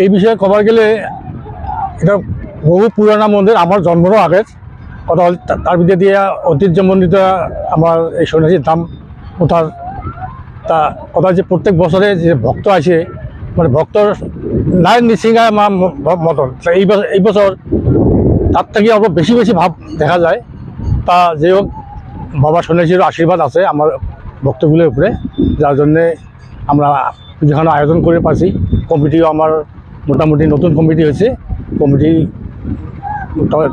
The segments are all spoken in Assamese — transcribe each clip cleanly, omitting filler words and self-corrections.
এই বিষয়ে কবার গেলে এটা বহু পুরানা মন্দির, আমার জন্মেরও আগের কথা। তার ভিতরে দিয়ে ঐতিহ্যমণ্ডিত আমার এই সন্ন্যাসীর ধাম ওঠার তা কথা যে প্রত্যেক বছরে যে ভক্ত আসে, মানে ভক্তর নাই নিশিঙ্গা মতন, এই বছর তার থেকে অল্প বেশি বেশি ভাব দেখা যায়। তা যে হোক, বাবা সন্ন্যাসীর আশীর্বাদ আছে আমার ভক্তগুলোর উপরে, যার জন্যে আমরা যেখানে আয়োজন করে পাচ্ছি। কমিটিও আমার মোটামুটি নতুন কমিটি হয়েছে, কমিটি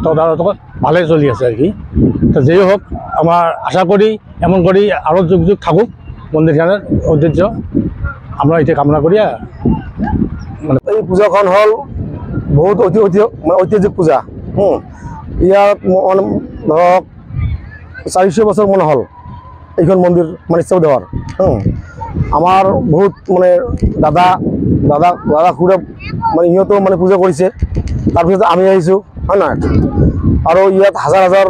তদারক ভালোই চলি আছে আর কি। তা যেই হোক, আমার আশা করি এমন করি আরও যুগ যুগ থাকুক মন্দিরখানের ঐতিহ্য, আমরা এটা কামনা করি। মানে এই পূজাখন হল বহুত ঐতিহাসিক পূজা। ইয়াত ধৰক 400 বছৰ মনে হল এইখন মন্দিৰ মানে ইচ্ছা দেওয়ার। আমার বহুত মানে দাদা দাদা দাদা খুড়া মানে ইহঁতেও মানে পূজা কৰিছে, তাৰপিছত আমি আহিছোঁ, হয় নহয়? আৰু ইয়াত হাজাৰ হাজাৰ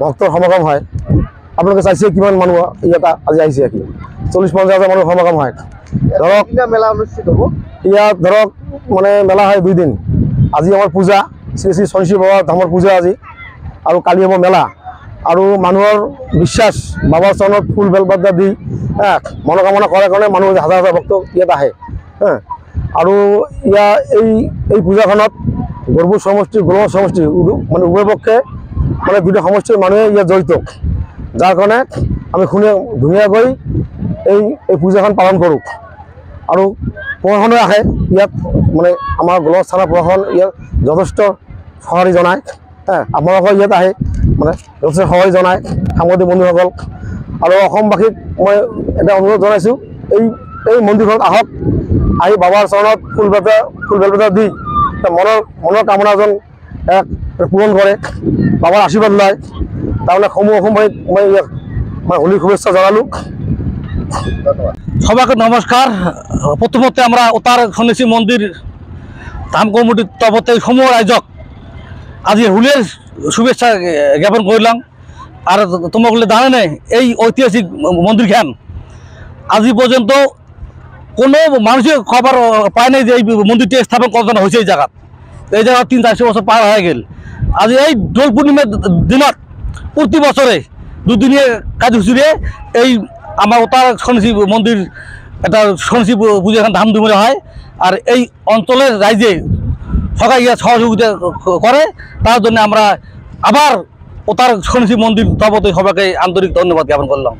ভক্তৰ সমাগম হয়। আপোনালোকে চাইছে কিমান মানুহ ইয়াত আজি আহিছে, 40-50 হাজাৰ মানুহ সমাগম হয়। ধৰক মেলা অনুষ্ঠিত হ'ব ইয়াত, ধৰক মানে মেলা হয় 2 দিন। আজি আমাৰ পূজা, শ্ৰী শ্ৰী সন্ন্যাসী বাবা ধামৰ পূজা আজি, আৰু কালি হ'ব মেলা। আৰু মানুহৰ বিশ্বাস, বাবাৰ চৰণত ফুল বেলপাতা দি মনোকামনা কৰাৰ কাৰণে মানুহ হাজাৰ হাজাৰ ভক্ত ইয়াত আহে। আৰু এই পূজাখনত গড়মূৰ সমষ্টি, গোলমূৰ সমষ্টি মানে উভয় পক্ষে মানে দুটা সমষ্টিৰ মানুহে ইয়াত জড়িত, যাৰ কাৰণে আমি ধুনীয়াকৈ এই পূজাখন পালন কৰোঁ। আৰু প্ৰশাসনে আহে ইয়াত, মানে আমাৰ গোলমূৰ থানা প্ৰশাসন ইয়াত যথেষ্ট সঁহাৰি জনায়। আপোনালোকৰ ইয়াত আহে মানে যথেষ্ট সঁহাৰি জনায় সাংবাদিক বন্ধুসকল। আৰু অসমবাসীক মই এটা অনুৰোধ জনাইছোঁ, এই মন্দিৰখনত আহক, আহি বাবাৰ চৰণত ফুল বেলপাতা দি মনৰ কামনা যেন পূৰণ কৰে, বাবাৰ আশীৰ্বাদ লয়। তাৰমানে অসমবাসীক মই ইয়াত হোলিৰ শুভেচ্ছা জনালোঁ। সবাইকে নমস্কার। প্রথমত আমরা উত্তর সন্ন্যাসী মন্দির ধাম কমিটির তরফে সমূহ আয়োজক আজি হোলির শুভেচ্ছা জ্ঞাপন করলাম। আর তোমাকে জানে এই ঐতিহাসিক মন্দিরখান আজি পর্যন্ত কোনো মানুষের খবর পায় নাই যে এই মন্দিরটি স্থাপন করা হয়েছে। এই জায়গা 300-400 বছর পার হয়ে গেল। আজি এই দোল পূর্ণিমার দিনত প্রতি বছরে 2 দিনের কার্যসূচী এই আমার উত্তর সন্ন্যাসী মন্দির একটা সন্ন্যাসী পূজা ধামধুমে হয়। আর এই অঞ্চলের রাইজে সবাই ইয়া সহযোগিতা করে, তার জন্য আমরা আবার উত্তর সন্ন্যাসী মন্দির তরফে সবাইকে আন্তরিক ধন্যবাদ জ্ঞাপন করলাম।